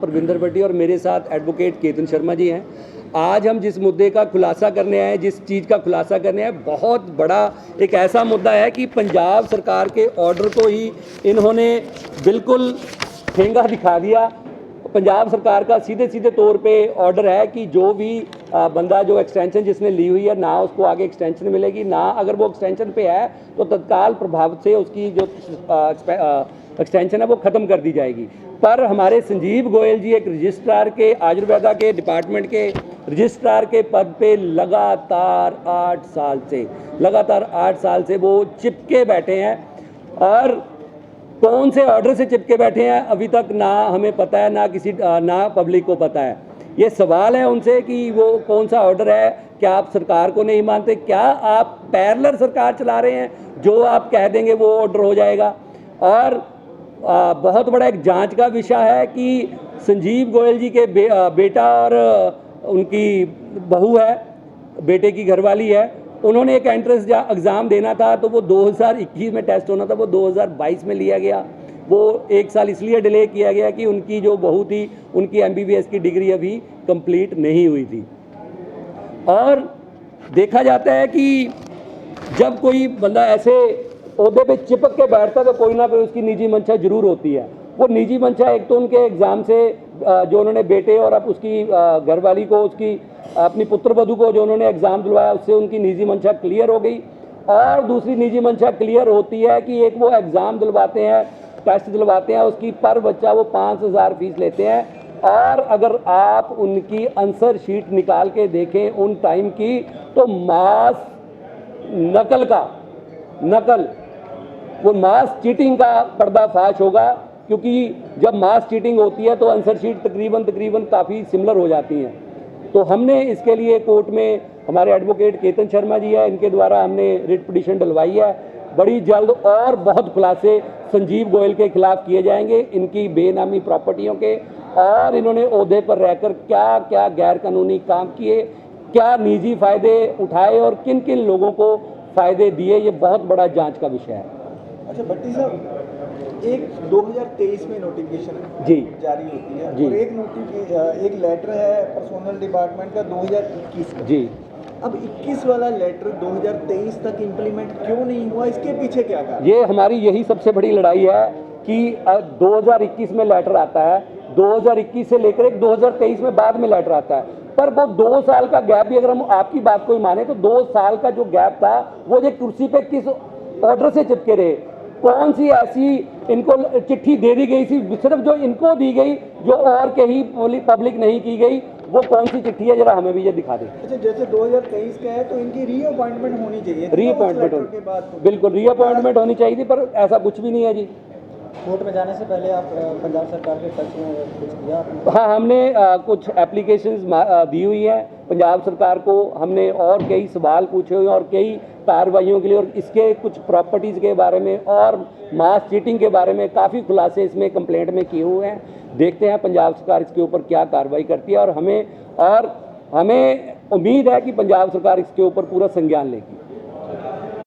परविंदर भट्टी और मेरे साथ एडवोकेट केतन शर्मा जी हैं। आज हम जिस मुद्दे का खुलासा करने आए, जिस चीज़ का खुलासा करने आए, बहुत बड़ा एक ऐसा मुद्दा है कि पंजाब सरकार के ऑर्डर को ही इन्होंने बिल्कुल ठेंगा दिखा दिया। पंजाब सरकार का सीधे सीधे तौर पे ऑर्डर है कि जो भी बंदा जो एक्सटेंशन जिसने ली हुई है ना उसको आगे एक्सटेंशन मिलेगी, ना अगर वो एक्सटेंशन पे है तो तत्काल प्रभाव से उसकी जो एक्सटेंशन है वो ख़त्म कर दी जाएगी। पर हमारे संजीव गोयल जी एक रजिस्ट्रार के आयुर्वेदा के डिपार्टमेंट के रजिस्ट्रार के पद पे लगातार 8 साल से वो चिपके बैठे हैं और कौन से ऑर्डर से चिपके बैठे हैं अभी तक ना हमें पता है, ना पब्लिक को पता है। ये सवाल है उनसे कि वो कौन सा ऑर्डर है, क्या आप सरकार को नहीं मानते, क्या आप पैरेलल सरकार चला रहे हैं, जो आप कह देंगे वो ऑर्डर हो जाएगा। और बहुत बड़ा एक जांच का विषय है कि संजीव गोयल जी के बेटा और उनकी बहू है, बेटे की घरवाली है, उन्होंने एक एंट्रेंस एग्ज़ाम देना था तो वो 2021 में टेस्ट होना था, वो 2022 में लिया गया। वो 1 साल इसलिए डिले किया गया कि उनकी जो बहू थी उनकी MBBS की डिग्री अभी कंप्लीट नहीं हुई थी। और देखा जाता है कि जब कोई बंदा ऐसे ओहदे पे चिपक के बैठता है तो कोई ना कोई उसकी निजी मंशा जरूर होती है। वो निजी मंशा एक तो उनके एग्ज़ाम से जो उन्होंने बेटे और अब उसकी घरवाली को, उसकी अपनी पुत्रवधू को जो उन्होंने एग्ज़ाम दिलवाया उससे उनकी निजी मंशा क्लियर हो गई। और दूसरी निजी मंशा क्लियर होती है कि एक वो एग्ज़ाम दिलवाते हैं, टेस्ट दिलवाते हैं, उसकी पर बच्चा वो 5,000 फीस लेते हैं। और अगर आप उनकी आंसर शीट निकाल के देखें उन टाइम की तो मास चीटिंग का पर्दाफाश होगा, क्योंकि जब मास चीटिंग होती है तो आंसर शीट तकरीबन काफ़ी सिमिलर हो जाती हैं। तो हमने इसके लिए कोर्ट में हमारे एडवोकेट केतन शर्मा जी है, इनके द्वारा हमने रिट पिटीशन डलवाई है। बड़ी जल्द और बहुत खुलासे संजीव गोयल के खिलाफ किए जाएंगे, इनकी बेनामी प्रॉपर्टियों के, और इन्होंने ओहदे पर रहकर क्या क्या गैर कानूनी काम किए, क्या निजी फ़ायदे उठाए और किन किन लोगों को फ़ायदे दिए, ये बहुत बड़ा जांच का विषय है। अच्छा भट्टी साहब, एक 2023 में नोटिफिकेशन जी जारी होती है जी। और एक लेटर है पर्सनल डिपार्टमेंट का 2021 का। जी, अब 21 वाला लेटर 2023 तक इम्प्लीमेंट क्यों नहीं हुआ, इसके पीछे क्या कारण? ये हमारी यही सबसे बड़ी लड़ाई है कि 2021 में लेटर आता है, 2021 से लेकर एक 2023 में बाद में लेटर आता है, पर वो 2 साल का गैप भी अगर हम आपकी बात को ही माने तो 2 साल का जो गैप था वो जो कुर्सी पे किस ऑर्डर से चिपके रहे, कौन सी ऐसी इनको चिट्ठी दे दी गई थी, सिर्फ जो इनको दी गई जो और कहीं पब्लिक नहीं की गई, वो कौन सी चिट्ठी है, जरा हमें भी ये दिखा दें। अच्छा, जैसे 2023 का है तो इनकी रीअपॉइंटमेंट होनी चाहिए, रीअपॉइंटमेंट के बाद बिल्कुल रीअपॉइंटमेंट होनी चाहिए थी, पर ऐसा कुछ भी नहीं है जी। कोर्ट में जाने से पहले आप पंजाब सरकार के टच में कुछ किया आपने? हाँ, हमने कुछ एप्लीकेशंस दी हुई है पंजाब सरकार को, हमने और कई सवाल पूछे हुए हैं और कई कार्रवाइयों के लिए, और इसके कुछ प्रॉपर्टीज़ के बारे में और मास चीटिंग के बारे में काफ़ी खुलासे इसमें कंप्लेंट में किए हुए हैं। देखते हैं पंजाब सरकार इसके ऊपर क्या कार्रवाई करती है, और हमें उम्मीद है कि पंजाब सरकार इसके ऊपर पूरा संज्ञान लेगी।